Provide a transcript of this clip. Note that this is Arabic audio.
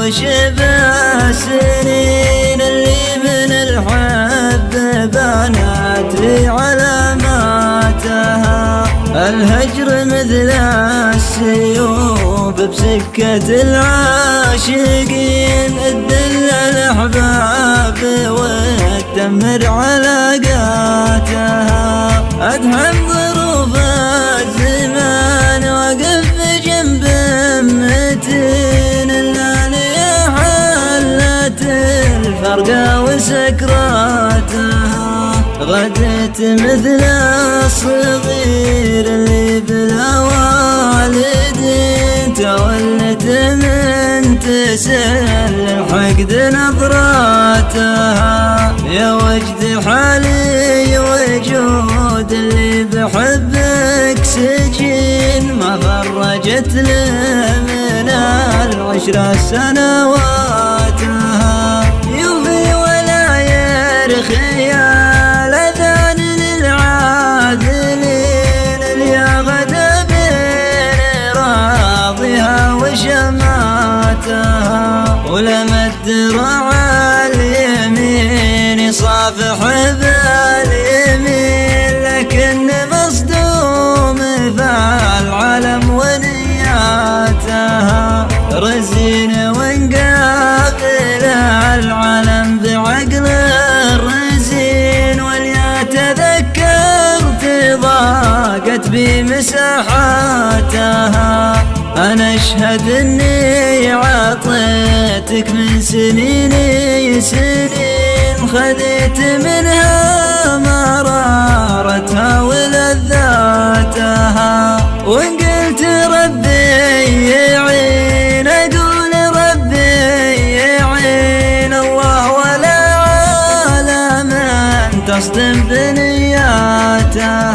وشبه سنين اللي من الحب بانت لي علاماتها. الهجر مثل السيوف بسكة العاشقين تدل الأحباب وتدمر علاقاتها. أدهم ظروف الزمان وقف جنب متين اللي حلت الفرقة وسكراتها. غدت مثل الصغير اللي بلا والدين تولت من تسل الحقد نظراتها. يا وجد حالي وجود اللي بحبك سجين ما فرجت له من العشرة سنواتها. يوفي ولا يرخي الأذان للعادلين اللي غدا بين راضيها وشماتها. ولما الدرع اليمين يصافح باليمين لكن مصدوم فالعلم ونياتها. رزين وانقابل العلم بعقل الرزين واليا تذكرت ضاقت بمساحاتها. أنا أشهد إني عطيتك من سنين سنين خذيت منها مرارتها ولذاتها. وإن قلت ربي يعين أقول ربي يعين الله ولا عالم تصدم بنياتها.